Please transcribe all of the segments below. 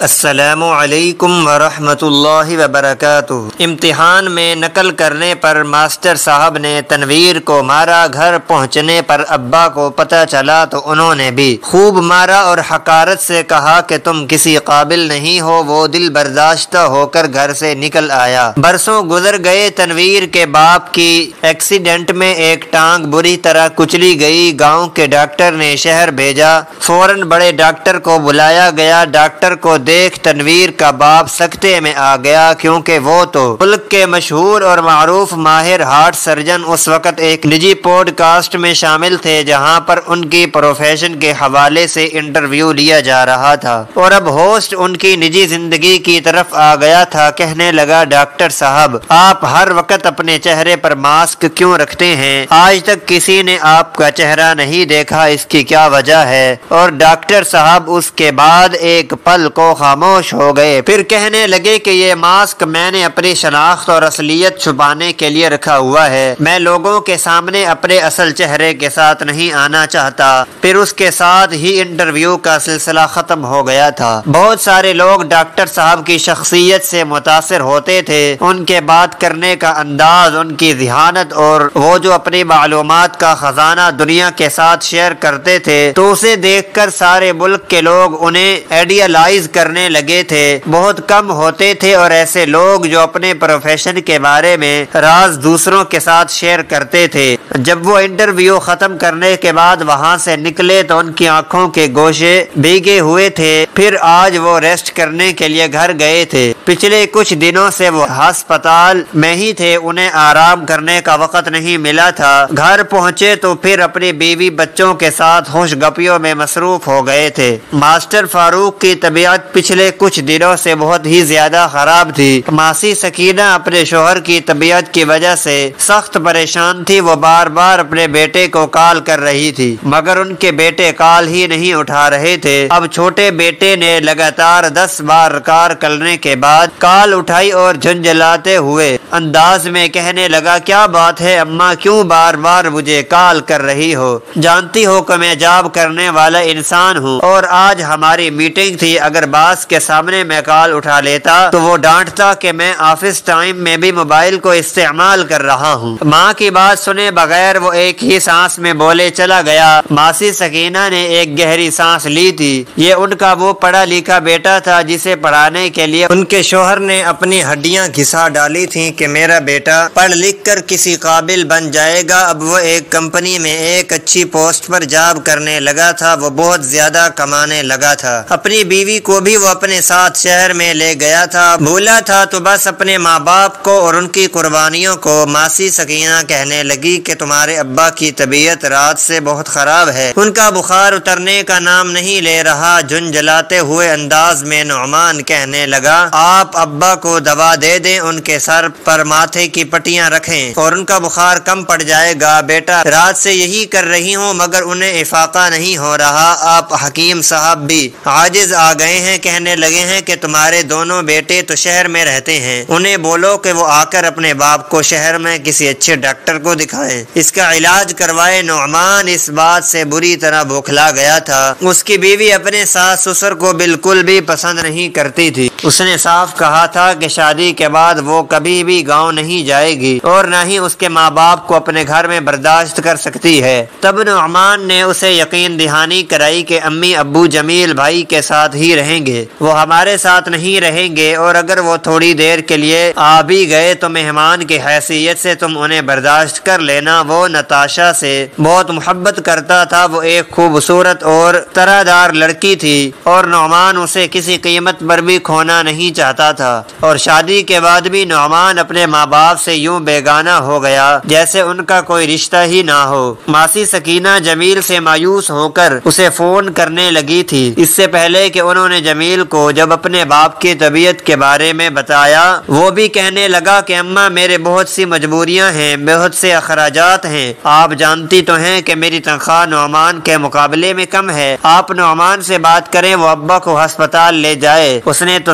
السلام علیکم ورحمۃ اللہ وبرکاتہ۔ امتحان میں نقل کرنے پر ماسٹر صاحب نے تنویر کو مارا۔ گھر پہنچنے پر ابا کو پتہ چلا تو انہوں نے بھی خوب مارا اور حقارت سے کہا کہ تم کسی قابل نہیں ہو۔ وہ دل برداشتہ ہو کر گھر سے نکل آیا۔ برسوں گزر گئے۔ تنویر کے باپ کی ایکسیڈنٹ میں ایک ٹانگ بری طرح کچلی گئی۔ گاؤں کے ڈاکٹر نے شہر بھیجا۔ فوراً بڑے ڈاکٹر کو بلایا گیا۔ ڈاکٹر کو دیکھ تنویر کا باپ سکتے میں آ گیا، کیونکہ وہ تو ملک کے مشہور اور معروف ماہر ہارٹ سرجن اس وقت ایک نجی پوڈ کاسٹ میں شامل تھے، جہاں پر ان کی پروفیشن کے حوالے سے انٹرویو لیا جا رہا تھا، اور اب ہوسٹ ان کی نجی زندگی کی طرف آ گیا تھا۔ کہنے لگا، ڈاکٹر صاحب آپ ہر وقت اپنے چہرے پر ماسک کیوں رکھتے ہیں؟ آج تک کسی نے آپ کا چہرہ نہیں دیکھا، اس کی کیا وجہ ہے؟ اور ڈاکٹر صاحب اس کے بعد ایک پل کو خاموش ہو گئے، پھر کہنے لگے کہ یہ ماسک میں نے اپنی شناخت اور اصلیت چھپانے کے لیے رکھا ہوا ہے۔ میں لوگوں کے سامنے اپنے اصل چہرے کے ساتھ نہیں آنا چاہتا۔ پھر اس کے ساتھ ہی انٹرویو کا سلسلہ ختم ہو گیا تھا۔ بہت سارے لوگ ڈاکٹر صاحب کی شخصیت سے متاثر ہوتے تھے، ان کے بات کرنے کا انداز، ان کی ذہانت، اور وہ جو اپنی معلومات کا خزانہ دنیا کے ساتھ شیئر کرتے تھے، تو اسے دیکھ کر سارے ملک کے لوگ انہیں آئیڈیالائز کرنے لگے تھے۔ بہت کم ہوتے تھے اور ایسے لوگ جو اپنے پروفیشن کے بارے میں راز دوسروں کے ساتھ شیئر کرتے تھے۔ جب وہ انٹرویو ختم کرنے کے بعد وہاں سے نکلے تو ان کی آنکھوں کے گوشے بھیگے ہوئے تھے۔ پھر آج وہ ریسٹ کرنے کے لیے گھر گئے تھے۔ پچھلے کچھ دنوں سے وہ ہسپتال میں ہی تھے، انہیں آرام کرنے کا وقت نہیں ملا تھا۔ گھر پہنچے تو پھر اپنی بیوی بچوں کے ساتھ خوش گپیوں میں مصروف ہو گئے تھے۔ ماسٹر فاروق کی طبیعت پچھلے کچھ دنوں سے بہت ہی زیادہ خراب تھی۔ ماسی سکینہ اپنے شوہر کی طبیعت کی وجہ سے سخت پریشان تھی۔ وہ بار بار اپنے بیٹے کو کال کر رہی تھی، مگر ان کے بیٹے کال ہی نہیں اٹھا رہے تھے۔ اب چھوٹے بیٹے نے لگاتار 10 بار کال کرنے کے بعد کال اٹھائی اور جھنجھلاتے ہوئے انداز میں کہنے لگا، کیا بات ہے اماں، کیوں بار بار مجھے کال کر رہی ہو؟ جانتی ہو کہ میں جاب کرنے والا انسان ہوں، اور آج ہماری میٹنگ تھی۔ اگر باس کے سامنے میں کال اٹھا لیتا تو وہ ڈانٹتا کہ میں آفس ٹائم میں بھی موبائل کو استعمال کر رہا ہوں۔ ماں کی بات سنے بغیر وہ ایک ہی سانس میں بولے چلا گیا۔ ماسی سکینہ نے ایک گہری سانس لی تھی۔ یہ ان کا وہ پڑھا لکھا بیٹا تھا جسے پڑھانے کے لیے ان کے شوہر نے اپنی ہڈیاں گھسا ڈالی تھیں کہ میرا بیٹا پڑھ لکھ کر کسی قابل بن جائے گا۔ اب وہ ایک کمپنی میں ایک اچھی پوسٹ پر جاب کرنے لگا تھا، وہ بہت زیادہ کمانے لگا تھا۔ اپنی بیوی کو بھی وہ اپنے ساتھ شہر میں لے گیا تھا۔ بھولا تھا تو بس اپنے ماں باپ کو اور ان کی قربانیوں کو۔ ماسی سکینہ کہنے لگی کہ تمہارے ابا کی طبیعت رات سے بہت خراب ہے، ان کا بخار اترنے کا نام نہیں لے رہا۔ جھنجھلاتے ہوئے انداز میں نعمان کہنے لگا، آپ ابا کو دوا دے دیں، ان کے سر پر ماتھے کی پٹیاں رکھیں اور ان کا بخار کم پڑ جائے گا۔ بیٹا رات سے یہی کر رہی ہوں مگر انہیں افاقہ نہیں ہو رہا۔ آپ حکیم صاحب بھی عاجز آ گئے ہیں، کہنے لگے ہیں کہ تمہارے دونوں بیٹے تو شہر میں رہتے ہیں، انہیں بولو کہ وہ آ کر اپنے باپ کو شہر میں کسی اچھے ڈاکٹر کو دکھائیں، اس کا علاج کروائے۔ نعمان اس بات سے بری طرح بوکھلا گیا تھا۔ اس کی بیوی اپنے ساس سسر کو بالکل بھی پسند نہیں کرتی تھی۔ اس نے صاف کہا تھا کہ شادی کے بعد وہ کبھی بھی گاؤں نہیں جائے گی اور نہ ہی اس کے ماں باپ کو اپنے گھر میں برداشت کر سکتی ہے۔ تب نعمان نے اسے یقین دہانی کرائی کہ امی ابو جمیل بھائی کے ساتھ ہی رہیں گے، وہ ہمارے ساتھ نہیں رہیں گے، اور اگر وہ تھوڑی دیر کے لیے آ بھی گئے تو مہمان کی حیثیت سے تم انہیں برداشت کر لینا۔ وہ نتاشا سے بہت محبت کرتا تھا، وہ ایک خوبصورت اور طرح دار لڑکی تھی اور نعمان اسے کسی قیمت پر بھی کھونا نہیں چاہتا تھا۔ اور شادی کے بعد بھی نعمان اپنے ماں باپ سے یوں بیگانہ ہو گیا جیسے ان کا کوئی رشتہ ہی نہ ہو۔ ماسی سکینہ جمیل سے مایوس ہو کر اسے فون کرنے لگی تھی۔ اس سے پہلے کہ انہوں نے جمیل کو جب اپنے باپ کی طبیعت کے بارے میں بتایا، وہ بھی کہنے لگا کہ اماں میرے بہت سی مجبوریاں ہیں، بہت سے اخراجات ہیں، آپ جانتی تو ہیں کہ میری تنخواہ نعمان کے مقابلے میں کم ہے۔ آپ نعمان سے بات کریں، وہ ابا کو ہسپتال لے جائے، اس نے تو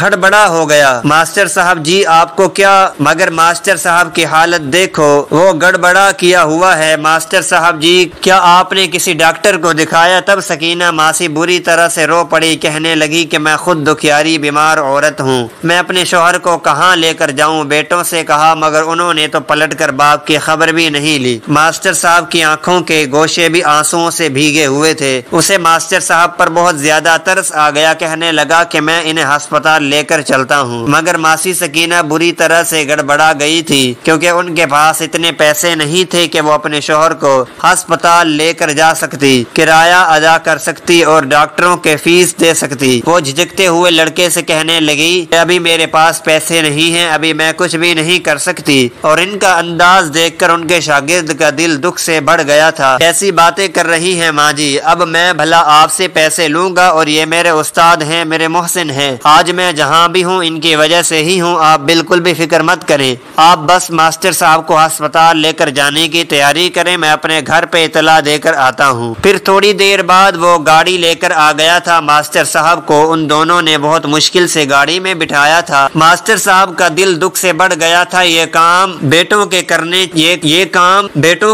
ہڑبڑا ہو گیا۔ ماسٹر صاحب جی آپ کو کیا؟ مگر ماسٹر صاحب کی حالت دیکھو، وہ گڑبڑا کیا ہوا ہے۔ ماسٹر صاحب جی کیا آپ نے کسی ڈاکٹر کو دکھایا؟ تب سکینہ ماسی بری طرح سے رو پڑی، کہنے لگی کہ میں خود دکھیاری بیمار عورت ہوں، میں اپنے شوہر کو کہاں لے کر جاؤں؟ بیٹوں سے کہا مگر انہوں نے تو پلٹ کر باپ کی خبر بھی نہیں لی۔ ماسٹر صاحب کی آنکھوں کے گوشے بھی آنسوؤں سے بھیگے ہوئے تھے۔ اسے ماسٹر صاحب پر بہت زیادہ ترس آ گیا، کہنے لگا کہ میں انہیں ہسپتال لے کر چلتا ہوں۔ مگر ماسی سکینہ بری طرح سے گڑبڑا گئی تھی، کیونکہ ان کے پاس اتنے پیسے نہیں تھے کہ وہ اپنے شوہر کو ہسپتال لے کر جا سکتی، کرایہ ادا کر سکتی اور ڈاکٹروں کے فیس دے سکتی۔ وہ جھجکتے ہوئے لڑکے سے کہنے لگی کہ ابھی میرے پاس پیسے نہیں ہیں، ابھی میں کچھ بھی نہیں کر سکتی۔ اور ان کا انداز دیکھ کر ان کے شاگرد کا دل دکھ سے بڑھ گیا تھا۔ ایسی باتیں کر رہی ہیں ماں جی، اب میں بھلا آپ سے پیسے لوں گا؟ اور یہ میرے استاد ہیں، میرے محسن ہیں، آج میں جہاں بھی ہوں ان کی وجہ سے ہی ہوں، آپ بالکل بھی فکر مت کریں، آپ بس ماسٹر صاحب کو ہسپتال لے کر جانے کی تیاری کریں، میں اپنے گھر پہ اطلاع دے کر آتا ہوں۔ پھر تھوڑی دیر بعد وہ گاڑی لے کر آ گیا تھا۔ ماسٹر صاحب کو ان دونوں نے بہت مشکل سے گاڑی میں بٹھایا تھا۔ ماسٹر صاحب کا دل دکھ سے بڑھ گیا تھا، یہ کام بیٹوں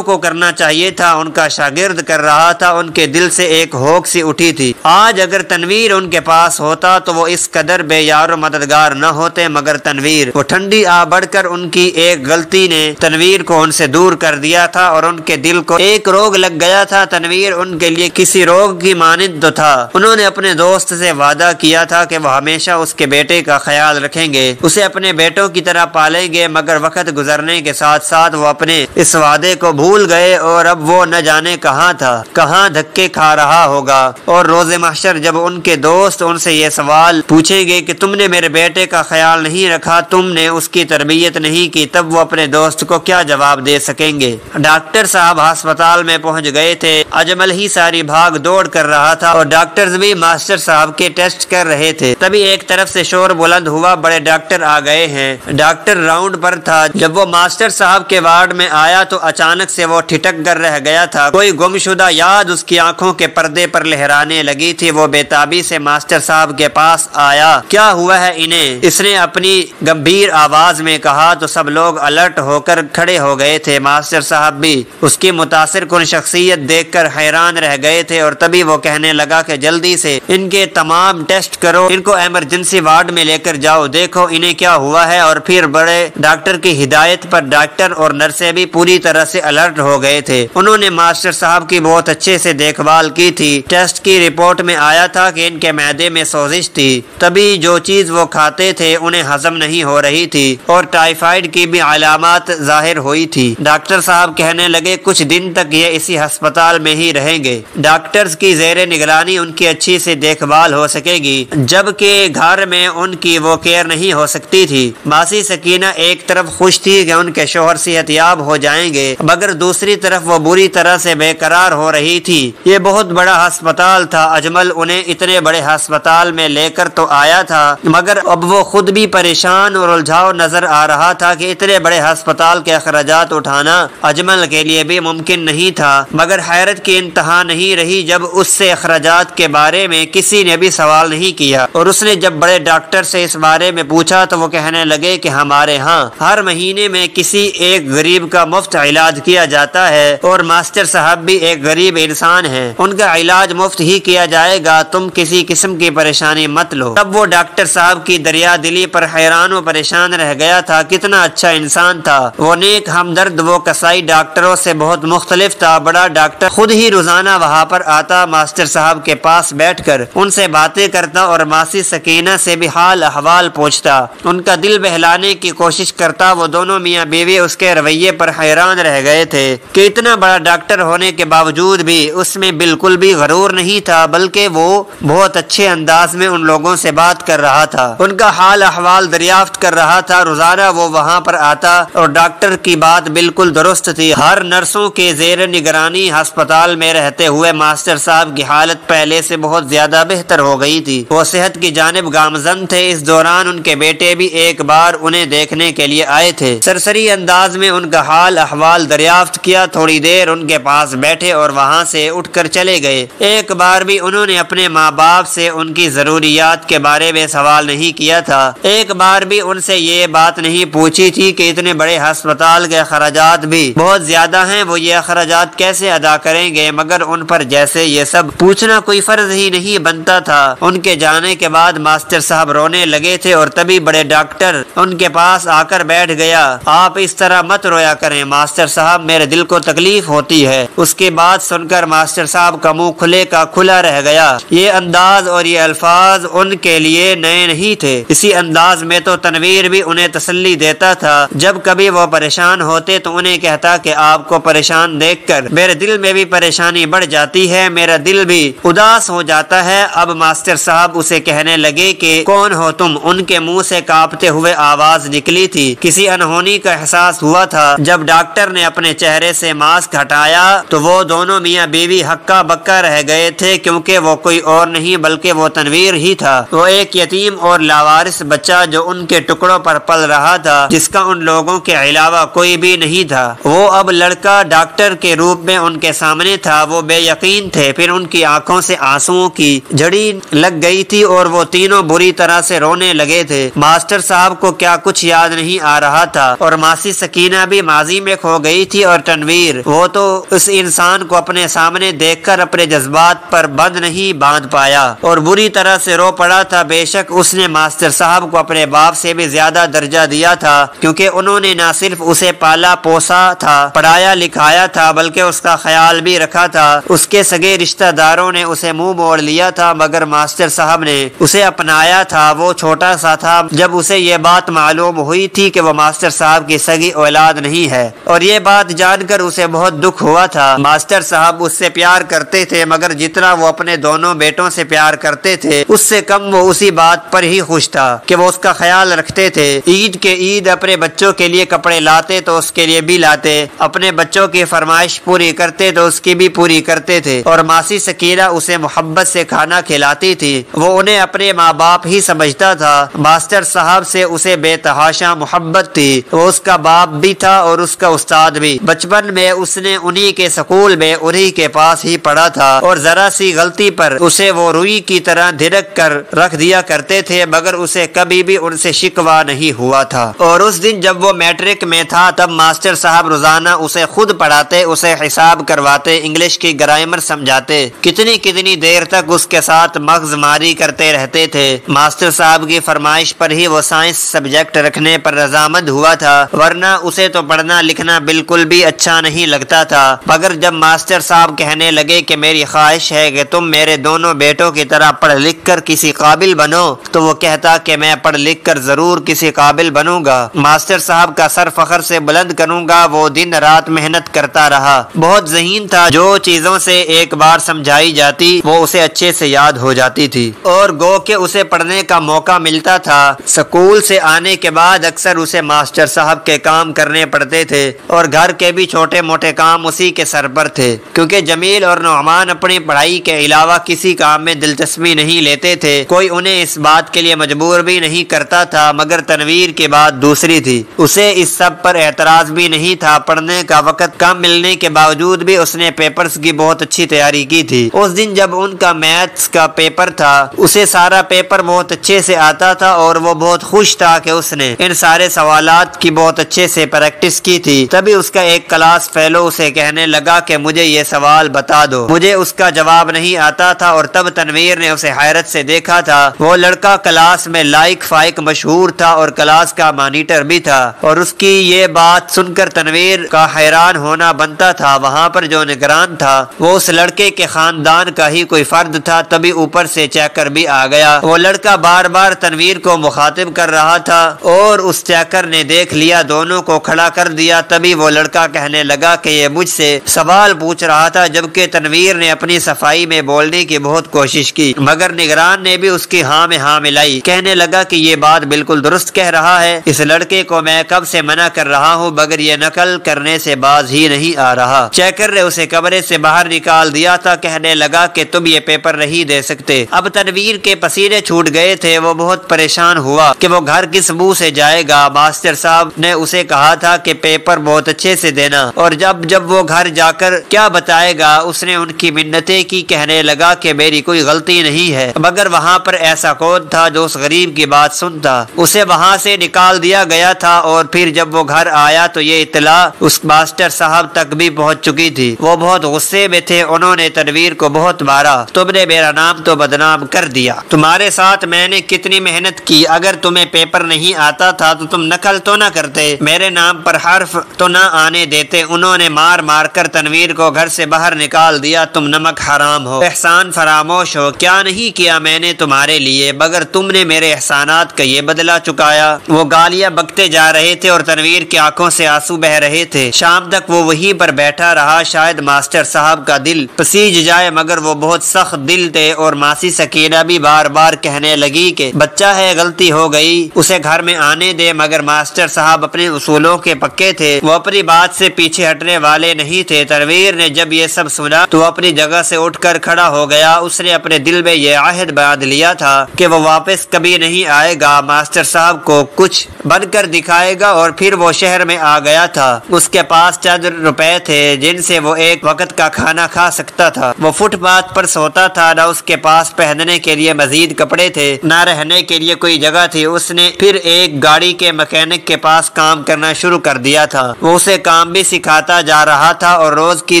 کو کرنا چاہیے تھا، ان کا شاگرد کر رہا تھا۔ ان کے دل سے ایک ہوک سی اٹھی تھی، آج اگر تنویر ان کے پاس ہوتا تو وہ اس قدر بے یار و مددگار نہ ہوتے، مگر تنویر، وہ ٹھنڈی آ بڑھ کر ان کی ایک غلطی نے تنویر کو ان سے دور کر دیا تھا اور ان کے دل کو ایک روگ لگ گیا تھا۔ تنویر ان کے لیے کسی روگ کی مانند تو تھا۔ انہوں نے اپنے دوست سے وعدہ کیا تھا کہ وہ ہمیشہ اس کے بیٹے کا خیال رکھیں گے، اسے اپنے بیٹوں کی طرح پالیں گے، مگر وقت گزرنے کے ساتھ ساتھ وہ اپنے اس وعدے کو بھول گئے اور اب وہ نہ جانے کہاں تھا، کہاں دھکے کھا رہا ہوگا۔ اور روز محشر جب ان کے دوست ان سے یہ سوال پوچھیں گے کہ تم نے میرے بیٹے کا خیال نہیں رکھا، تم نے اس کی تربیت نہیں کی، تب وہ اپنے دوست کو کیا جواب دے سکیں گے؟ ڈاکٹر صاحب ہسپتال میں پہنچ گئے تھے۔ اجمل ہی ساری بھاگ دوڑ کر رہا تھا اور ڈاکٹرز بھی ماسٹر صاحب کے ٹیسٹ کر رہے تھے۔ تبھی ایک طرف سے شور بلند ہوا، بڑے ڈاکٹر آ گئے ہیں۔ ڈاکٹر راؤنڈ پر تھا۔ جب وہ ماسٹر صاحب کے وارڈ میں آیا تو اچانک سے وہ ٹھٹک کر رہ گیا تھا، کوئی گمشدہ یاد اس کی آنکھوں کے پردے پر لہرانے لگی تھی۔ وہ بےتابی سے ماسٹر صاحب کے پاس آیا۔ کیا ہوا ہے انہیں؟ اس نے اپنی گمبھیر آواز میں کہا تو سب لوگ الرٹ ہو کر کھڑے ہو گئے تھے۔ ماسٹر صاحب بھی اس کی متاثر کن شخصیت دیکھ کر حیران رہ گئے تھے اور تبھی وہ کہنے لگا کہ جلدی سے ان کے تمام ٹیسٹ کرو، ان کو ایمرجنسی وارڈ میں لے کر جاؤ، دیکھو انہیں کیا ہوا ہے۔ اور پھر بڑے ڈاکٹر کی ہدایت پر ڈاکٹر اور نرسیں بھی پوری طرح سے الرٹ ہو گئے تھے۔ انہوں نے ماسٹر صاحب کی بہت اچھے سے دیکھ بھال کی تھی۔ ٹیسٹ کی رپورٹ میں آیا تھا کہ ان کے معدے میں سوزش تھی، تبھی جو چیز وہ کھاتے تھے انہیں ہضم نہیں ہو رہی تھی اور ٹائیفائڈ کی بھی علامات ظاہر ہوئی تھی۔ ڈاکٹر صاحب کہنے لگے کچھ دن تک یہ اسی ہسپتال میں ہی رہیں گے، ڈاکٹرز کی زیر نگرانی ان کی اچھی سے دیکھ بھال ہو سکے گی، جبکہ گھر میں ان کی وہ کیئر نہیں ہو سکتی تھی۔ ماسی سکینہ ایک طرف خوش تھی کہ ان کے شوہر صحت یاب ہو جائیں گے، مگر دوسری طرف وہ بری طرح سے بے قرار ہو رہی تھی۔ یہ بہت بڑا ہسپتال تھا، اجمل انہیں اتنے بڑے ہسپتال میں لے کر تو آیا تھا، مگر اب وہ خود بھی پریشان اور الجھاؤ نظر آ رہا تھا کہ اتنے بڑے ہسپتال کے اخراجات اٹھانا اجمل کے لیے بھی ممکن نہیں تھا۔ مگر حیرت کی انتہا نہیں رہی جب اس سے اخراجات کے بارے میں کسی نے بھی سوال نہیں کیا، اور اس نے جب بڑے ڈاکٹر سے اس بارے میں پوچھا تو وہ کہنے لگے کہ ہمارے ہاں ہر مہینے میں کسی ایک غریب کا مفت علاج کیا جاتا ہے، اور ماسٹر صاحب بھی ایک غریب انسان ہیں، ان کا علاج مفت ہی کیا جائے گا، تم کسی قسم کی پریشانی مت لو۔ تب وہ ڈاکٹر صاحب کی دریا دلی پر حیران و پریشان رہ گیا تھا، کتنا اچھا انسان تھا وہ، نیک ہمدرد، وہ کسائی ڈاکٹروں سے بہت مختلف تھا۔ بڑا ڈاکٹر خود ہی روزانہ وہاں پر آتا، ماسٹر صاحب کے پاس بیٹھ کر ان سے باتیں کرتا اور ماسی سکینہ سے بھی حال احوال پوچھتا، ان کا دل بہلانے کی کوشش کرتا۔ وہ دونوں میاں بیوی اس کے رویے پر حیران رہ گئے تھے کہ اتنا بڑا ڈاکٹر ہونے کے باوجود بھی اس میں بالکل بھی غرور نہیں تھا، بلکہ وہ بہت اچھے انداز میں ان لوگوں سے بات کر رہا تھا، ان کا حال احوال دریافت کر رہا تھا۔ روزانہ وہ وہاں پر آتا اور ڈاکٹر کی بات بالکل درست تھی، ہر نرسوں کے زیر نگرانی ہسپتال میں رہتے ہوئے ماسٹر صاحب کی حالت پہلے سے بہت زیادہ بہتر ہو گئی تھی، وہ صحت کی جانب گامزن تھے۔ اس دوران ان کے بیٹے بھی ایک بار انہیں دیکھنے کے لیے آئے تھے، سرسری انداز میں ان کا حال احوال دریافت کیا، تھوڑی دیر ان کے پاس بیٹھے اور وہاں سے اٹھ کر چلے گئے۔ ایک بار بھی انہوں نے اپنی اپنے ماں باپ سے ان کی ضروریات کے بارے میں سوال نہیں کیا تھا۔ ایک بار بھی ان سے یہ بات نہیں پوچھی تھی کہ اتنے بڑے ہسپتال کے اخراجات بھی بہت زیادہ ہیں، وہ یہ اخراجات کیسے ادا کریں گے، مگر ان پر جیسے یہ سب پوچھنا کوئی فرض ہی نہیں بنتا تھا۔ ان کے جانے کے بعد ماسٹر صاحب رونے لگے تھے اور تبھی بڑے ڈاکٹر ان کے پاس آ کر بیٹھ گیا۔ آپ اس طرح مت رویا کریں ماسٹر صاحب، میرے دل کو تکلیف ہوتی ہے۔ اس کی بات سن کر ماسٹر صاحب کا منہ کھلے کا کھلا رہ گیا۔ یہ انداز اور یہ الفاظ ان کے لیے نئے نہیں تھے۔ اسی انداز میں تو تنویر بھی انہیں تسلی دیتا تھا۔ جب کبھی وہ پریشان ہوتے تو انہیں کہتا کہ آپ کو پریشان دیکھ کر میرے دل میں بھی پریشانی بڑھ جاتی ہے، میرا دل بھی اداس ہو جاتا ہے۔ اب ماسٹر صاحب اسے کہنے لگے کہ کون ہو تم؟ ان کے منہ سے کانپتے ہوئے آواز نکلی تھی۔ کسی انہونی کا احساس ہوا تھا۔ جب ڈاکٹر نے اپنے چہرے سے ماسک ہٹایا تو وہ دونوں میاں بیوی ہکا بکا رہ گئے تھے، کیونکہ وہ کوئی اور نہیں بلکہ وہ تنویر ہی تھا۔ وہ ایک یتیم اور لاوارث بچہ جو ان کے ٹکڑوں پر پل رہا تھا، جس کا ان لوگوں کے علاوہ کوئی بھی نہیں تھا۔ وہ اب لڑکا ڈاکٹر کے روپ میں ان کے سامنے تھا۔ وہ بے یقین تھے، پھر ان کی آنکھوں سے آنسوؤں کی جھڑی لگ گئی تھی اور وہ تینوں بری طرح سے رونے لگے تھے۔ ماسٹر صاحب کو کیا کچھ یاد نہیں آ رہا تھا اور ماسی سکینہ بھی ماضی میں کھو گئی تھی، اور تنویر وہ تو اس انسان کو اپنے سامنے دیکھ کر اپنے جذبات پر بند نہیں باندھ پایا اور بری طرح سے رو پڑا تھا۔ بے شک اس نے ماسٹر صاحب کو اپنے باپ سے بھی زیادہ درجہ دیا تھا، کیونکہ انہوں نے نہ صرف اسے پالا پوسا تھا، پڑھایا لکھایا تھا، بلکہ اس کا خیال بھی رکھا تھا۔ اس کے سگے رشتہ داروں نے اسے منہ موڑ لیا تھا، مگر ماسٹر صاحب نے اسے اپنایا تھا۔ وہ چھوٹا سا تھا جب اسے یہ بات معلوم ہوئی تھی کہ وہ ماسٹر صاحب کی سگی اولاد نہیں ہے، اور یہ بات جان کر اسے بہت دکھ ہوا تھا۔ ماسٹر صاحب اس سے پیار کرتے تھے، مگر جتنا وہ اپنے دونوں بیٹوں سے پیار کرتے تھے اس سے کم وہ اسی بات پر ہی خوش تھا کہ وہ اس کا خیال رکھتے تھے۔ عید کے عید اپنے بچوں کے لیے کپڑے لاتے تو اس کے لیے بھی لاتے، اپنے بچوں کی فرمائش پوری کرتے تو اس کی بھی پوری کرتے تھے، اور ماسی سکینہ اسے محبت سے کھانا کھلاتی تھی۔ وہ انہیں اپنے ماں باپ ہی سمجھتا تھا۔ ماسٹر صاحب سے اسے بے تحاشا محبت تھی۔ وہ اس کا باپ بھی تھا اور اس کا استاد بھی۔ بچپن میں اس نے انہی کے سکول میں انہی کے پاس ہی پڑھا تھا، اور ذرا سی غلطی پر اسے وہ روئی کی طرح دھڑک کر رکھ دیا کرتے تھے، مگر اسے کبھی بھی ان سے شکوہ نہیں ہوا تھا۔ اور اس دن جب وہ میٹرک میں تھا تب ماسٹر صاحب روزانہ اسے خود پڑھاتے، اسے حساب کرواتے، انگلش کی گرامر سمجھاتے، کتنی دیر تک اس کے ساتھ مغز ماری کرتے رہتے تھے۔ ماسٹر صاحب کی فرمائش پر ہی وہ سائنس سبجیکٹ رکھنے پر رضامند ہوا تھا، ورنہ اسے تو پڑھنا لکھنا بالکل بھی اچھا نہیں لگتا تھا۔ مگر جب ماسٹر صاحب کہنے لگے کہ میری خواہش ہے کہ تم میرے دونوں بیٹوں کی طرح پڑھ لکھ کر کسی قابل بنو، تو وہ کہتا کہ میں پڑھ لکھ کر ضرور کسی قابل بنوں گا، ماسٹر صاحب کا سر فخر سے بلند کروں گا۔ وہ دن رات محنت کرتا رہا، بہت ذہین تھا، جو چیزوں سے ایک بار سمجھائی جاتی وہ اسے اچھے سے یاد ہو جاتی تھی، اور گو کہ اسے پڑھنے کا موقع ملتا تھا۔ سکول سے آنے کے بعد اکثر اسے ماسٹر صاحب کے کام کرنے پڑتے تھے، اور گھر کے بھی چھوٹے موٹے کام اسی کے سر پر تھے، کیونکہ جمیل اور نعمان اپنی پڑھائی کے علاوہ کسی کام میں دلچسپی نہیں لیتے تھے۔ کوئی انہیں اس بات کے لیے مجبور بھی نہیں کرتا تھا، مگر تنویر کی بات دوسری تھی۔ اسے اس سب پر اعتراض بھی نہیں تھا۔ پڑھنے کا وقت کم ملنے کے باوجود بھی اس نے پیپرز کی بہت اچھی تیاری کی تھی۔ اس دن جب ان کا میتھس کا پیپر تھا، اسے سارا پیپر بہت اچھے سے آتا تھا، اور وہ بہت خوش تھا کہ اس نے ان سارے سوالات کی بہت اچھے سے پریکٹس کی تھی۔ تبھی اس کا ایک کلاس فیلو اسے کہنے لگا کہ مجھے یہ سوال بتا دو، مجھے اس کا جواب نہیں آتا تھا، اور تب تنویر نے اسے حیرت سے دیکھا تھا۔ وہ لڑکا کلاس میں لائق فائق مشہور تھا اور کلاس کا مانیٹر بھی تھا، اور اس کی یہ بات سن کر تنویر کا حیران ہونا بنتا تھا۔ وہاں پر جو نگران تھا وہ اس لڑکے کے خاندان کا ہی کوئی فرد تھا۔ تبھی اوپر سے چیکر بھی آ گیا۔ وہ لڑکا بار بار تنویر کو مخاطب کر رہا تھا، اور اس چیکر نے دیکھ لیا، دونوں کو کھڑا کر دیا۔ تبھی وہ لڑکا کہنے لگا کہ یہ مجھ سے سوال پوچھ رہا تھا، جبکہ تنویر نے اپنی صفائی میں بولنے کی بہت کوشش کی، مگر نگران نے بھی اس کی ہاں میں ہاں ملائی۔ کہنے لگا کہ یہ بات بالکل درست کہہ رہا ہے، اس لڑکے کو میں کب سے منع کر رہا ہوں، مگر یہ نقل کرنے سے باز ہی نہیں آ رہا۔ چیکر نے اسے کمرے سے باہر نکال دیا تھا۔ کہنے لگا کہ تم یہ پیپر نہیں دے سکتے۔ اب تنویر کے پسینے چھوٹ گئے تھے۔ وہ بہت پریشان ہوا کہ وہ گھر کس منہ سے جائے گا۔ ماسٹر صاحب نے اسے کہا تھا کہ پیپر بہت اچھے سے دینا، اور جب وہ گھر جا کر کیا بتائے گا۔ اس نے ان کی منتیں کی، کہنے لگا کہ میری کوئی غلطی نہیں ہے، مگر وہاں پر ایسا کون تھا جو اس غریب کی بات سنتا؟ اسے وہاں سے نکال دیا گیا تھا، اور پھر جب وہ گھر آیا تو یہ اطلاع اس ماسٹر صاحب تک بھی پہنچ چکی تھی۔ وہ بہت غصے میں تھے، انہوں نے تنویر کو بہت مارا۔ تم نے میرا نام تو بدنام کر دیا، تمہارے ساتھ میں نے کتنی محنت کی، اگر تمہیں پیپر نہیں آتا تھا تو تم نقل تو نہ کرتے، میرے نام پر حرف تو نہ آنے دیتے۔ انہوں نے مار مار کر تنویر کو گھر سے باہر نکال دیا۔ تم نمک حرام ہو، احسان فراموش ہو، کیا نہیں کیا میں نے تمہارے لیے، مگر تم نے میرے احسانات کا یہ بدلہ چکایا۔ وہ گالیاں بکتے جا رہے تھے اور تنویر کی آنکھوں سے آنسو بہ رہے تھے۔ شام تک وہ وہیں پر بیٹھا رہا، شاید ماسٹر صاحب کا دل پسیج جائے، مگر وہ بہت سخت دل تھے، اور ماسی سکینہ بھی بار بار کہنے لگی کہ بچہ ہے، غلطی ہو گئی، اسے گھر میں آنے دے، مگر ماسٹر صاحب اپنے اصولوں کے پکے تھے، وہ اپنی بات سے پیچھے ہٹنے والے نہیں تھے۔ تنویر نے جب یہ سب سنا تو اپنی جگہ سے اٹھ کر کھڑا ہو گیا۔ اس نے اپنے دل میں یہ عہد باندھ لیا تھا کہ وہ واپس کبھی نہیں آئے گا، ماسٹر صاحب کو کچھ بن کر دکھائے گا، اور پھر وہ شہر میں آ گیا تھا۔ اس کے پاس چند روپے تھے جن سے وہ ایک وقت کا کھانا کھا سکتا تھا۔ وہ فٹ پاتھ پر سوتا تھا، نہ اس کے پاس پہننے کے لیے مزید کپڑے تھے، نہ رہنے کے لیے کوئی جگہ تھی۔ اس نے پھر ایک گاڑی کے مکینک کے پاس کام کرنا شروع کر دیا تھا۔ وہ اسے کام بھی سکھاتا جا رہا تھا اور روز کی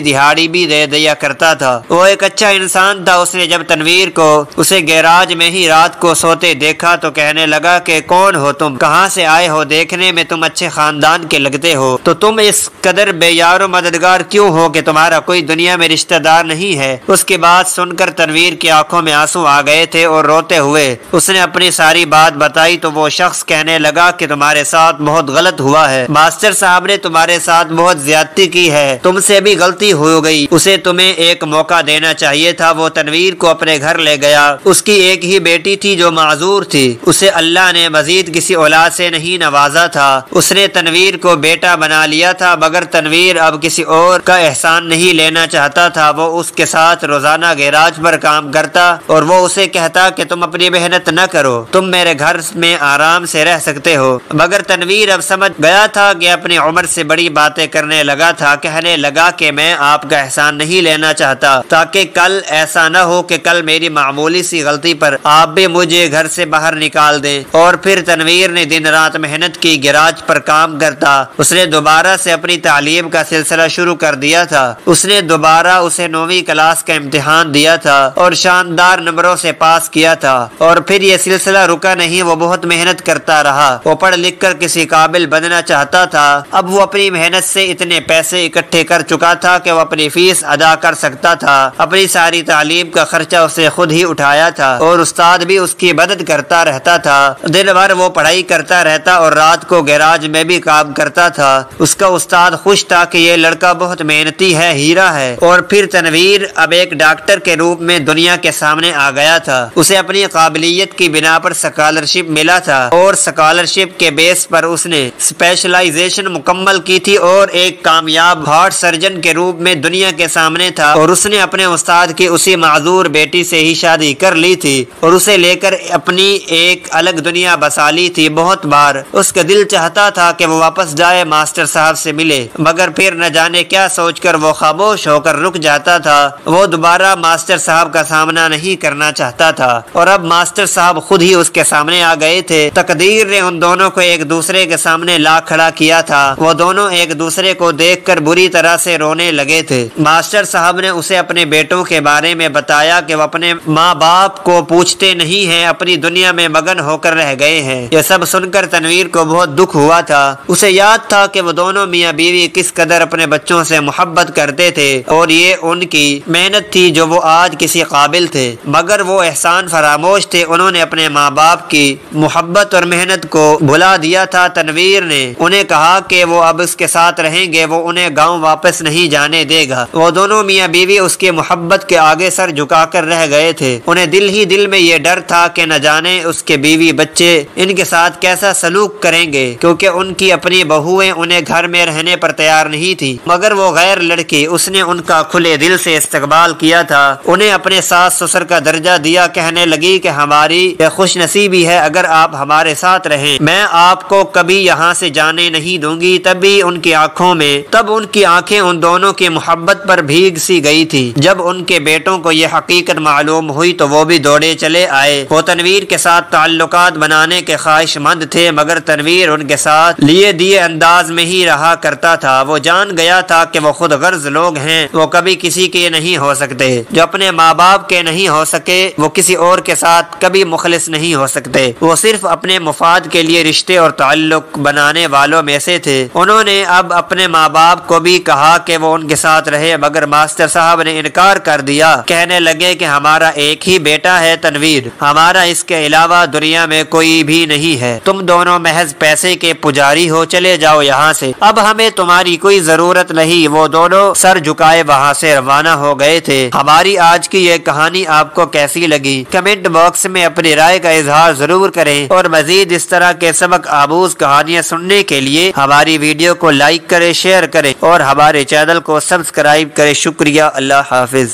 دہاڑی بھی دے دیا کرتا تھا۔ وہ ایک اچھا انسان تھا۔ اس نے جب تنویر کو اسے گیراج میں ہی رات کو سوتے دیکھا تو کہنے لگا کہ کون ہو تم، کہاں سے آئے ہو، دیکھنے میں تم اچھے خاندان کے لگتے ہو، تو تم اس قدر بے یار و مددگار کیوں ہو کہ تمہارا کوئی دنیا میں رشتہ دار نہیں ہے؟ اس کی بات سن کر تنویر کی آنکھوں میں آنسو آ گئے تھے، اور روتے ہوئے اس نے اپنی ساری بات بتائی تو وہ شخص کہنے لگا کہ تمہارے ساتھ بہت غلط ہوا ہے، ماسٹر صاحب نے تمہارے ساتھ بہت زیادتی کی ہے، تم سے بھی غلطی ہو گئی، اسے تمہیں ایک موقع دینا چاہیے تھا۔ وہ تنویر کو اپنے گھر لے گیا۔ اس کی ایک ہی بیٹی تھی جو معذور تھی، اسے اللہ نے مزید کسی اولاد سے نہیں نوازا تھا۔ اس نے تنویر کو بیٹا بنا لیا تھا، مگر تنویر اب کسی اور کا احسان نہیں لینا چاہتا تھا۔ وہ اس کے ساتھ روزانہ گیراج پر کام کرتا اور وہ اسے کہتا کہ تم اپنی محنت نہ کرو، تم میرے گھر میں آرام سے رہ سکتے ہو، مگر تنویر اب سمجھ گیا تھا کہ اپنی عمر سے بڑی باتیں کرنے لگا تھا۔ کہنے لگا کہ میں آپ کا احسان نہیں لینا چاہتا، تاکہ کل ایسا نہ ہو کہ کل میری معمولی سی غلطی پر آپ بھی مجھے گھر سے باہر نکال دیں۔ اور پھر تنویر نے دن رات محنت کی، گیراج پر کام کرتا۔ اس نے دوبارہ سے اپنی تعلیم کا سلسلہ شروع کر دیا تھا۔ اس نے دوبارہ اسے 9ویں کلاس کا امتحان دیا تھا اور شاندار نمبروں سے پاس کیا تھا، اور پھر یہ سلسلہ رکا نہیں، وہ بہت محنت کرتا رہا۔ وہ پڑھ لکھ کر کسی قابل بننا چاہتا تھا۔ اب وہ اپنی محنت سے اتنے پیسے اکٹھے کر چکا تھا کہ وہ اپنی فیس ادا کر سکتا تھا۔ اپنی ساری تعلیم کا خرچہ اسے خود ہی اٹھایا تھا، اور استاد بھی اس کی مدد کرتا رہتا تھا۔ دن بھر وہ پڑھائی کرتا رہتا اور رات کو گیراج میں بھی کام کرتا تھا۔ اس کا استاد خوش تھا کہ یہ لڑکا بہت محنتی ہے، ہیرا ہے۔ اور پھر تنویر اب ایک ڈاکٹر کے روپ میں دنیا کے سامنے آ گیا تھا۔ اسے اپنی قابلیت کی بنا پر سکالرشپ ملا تھا، اور سکالرشپ کے بیس پر اس نے اسپیشلائزیشن مکمل کی تھی اور ایک کامیاب ہارٹ سرجن کے روپ میں دنیا کے سامنے تھا۔ اور اس نے اپنے استاد کی اسی معذور بیٹی سے ہی شادی کر لی تھی اور اسے لے کر اپنی ایک الگ دنیا بسا لی تھی۔ بہت بار اس کا دل چاہتا تھا کہ وہ واپس جائے، ماسٹر صاحب سے ملے، مگر پھر نہ جانے کیا سوچ کر وہ خاموش ہو کر رک جاتا تھا۔ وہ دوبارہ ماسٹر صاحب کا سامنا نہیں کرنا چاہتا تھا، اور اب ماسٹر صاحب خود ہی اس کے سامنے آ گئے تھے۔ تقدیر نے ان دونوں کو ایک دوسرے کے سامنے لا کھڑا کیا تھا۔ وہ دونوں ایک دوسرے کو دیکھ کر بری طرح سے رونے لگے تھے۔ ماسٹر صاحب نے اسے اپنے بیٹوں کے بارے میں بتایا کہ وہ اپنے ماں باپ کو پوچھتے نہیں ہیں، اپنی دنیا میں مگن ہو کر رہ گئے ہیں۔ یہ سب سن کر تنویر کو بہت دکھ ہوا تھا۔ اسے یاد تھا کہ وہ دونوں میاں بیوی کس قدر اپنے بچوں سے محبت کرتے تھے، اور یہ ان کی محنت تھی جو وہ آج کسی قابل تھے، مگر وہ احسان فراموش تھے۔ انہوں نے اپنے ماں باپ کی محبت اور محنت کو بھلا دیا تھا۔ تنویر نے انہیں کہا کہ وہ اب اس کے ساتھ رہیں گے، وہ انہیں گاؤں واپس نہیں جانے دے گا۔ وہ دونوں میاں بیوی اس کی محبت کے آگے سر جھکا کر رہ گئے تھے۔ انہیں دل ہی دل میں یہ ڈر تھا کہ نہ جانے اس کے بیوی بچے ان کے ساتھ کیسا سلوک کریں گے، کیونکہ ان کی اپنی بہویں انہیں گھر میں رہنے پر تیار نہیں تھی، مگر وہ غیر لڑکی، اس نے ان کا کھلے دل سے استقبال کیا تھا، انہیں اپنے ساس سسر کا درجہ دیا۔ کہنے لگی کہ ہماری یہ خوش نصیبی ہے اگر آپ ہمارے ساتھ رہیں، میں آپ کو کبھی یہاں سے جانے نہیں دوں گی۔ تب ان کی آنکھیں ان دونوں کی محبت پر بھیگ سی گئی تھی۔ جب ان کے بیٹوں کو یہ حقیقت معلوم ہوئی تو وہ بھی دوڑے چلے آئے۔ وہ تنویر کے ساتھ تعلقات بنانے کے خواہش مند تھے، مگر تنویر ان کے ساتھ لیے دیے انداز میں ہی رہا کرتا تھا۔ وہ جان گیا تھا کہ وہ خود غرض لوگ ہیں، وہ کبھی کسی کے نہیں ہو سکتے۔ جو اپنے ماں باپ کے نہیں ہو سکے وہ کسی اور کے ساتھ کبھی مخلص نہیں ہو سکتے۔ وہ صرف اپنے مفاد کے لیے رشتے اور تعلق بنانے والوں میں سے تھے۔ انہوں نے اب اپنے ماں باپ کو بھی کہا کہ وہ ان کے ساتھ رہے، مگر ماسٹر صاحب نے انکار کر دیا۔ کہنے لگے کہ ہمارا ایک ہی بیٹا ہے تنویر، ہمارا اس کے علاوہ دنیا میں کوئی بھی نہیں ہے، تم دونوں محض پیسے کے پجاری ہو، چلے جاؤ یہاں سے، اب ہمیں تمہاری کوئی ضرورت نہیں۔ وہ دونوں سر جھکائے وہاں سے روانہ ہو گئے تھے۔ ہماری آج کی یہ کہانی آپ کو کیسی لگی؟ کمنٹ باکس میں اپنی رائے کا اظہار ضرور کریں، اور مزید اس طرح کے سبق آموز کہانیاں سننے کے لیے ہماری ویڈیو کو لائک کریں، شیئر کریں اور ہمارے چینل کو سبسکرائب کریں۔ شکریہ، اللہ حافظ۔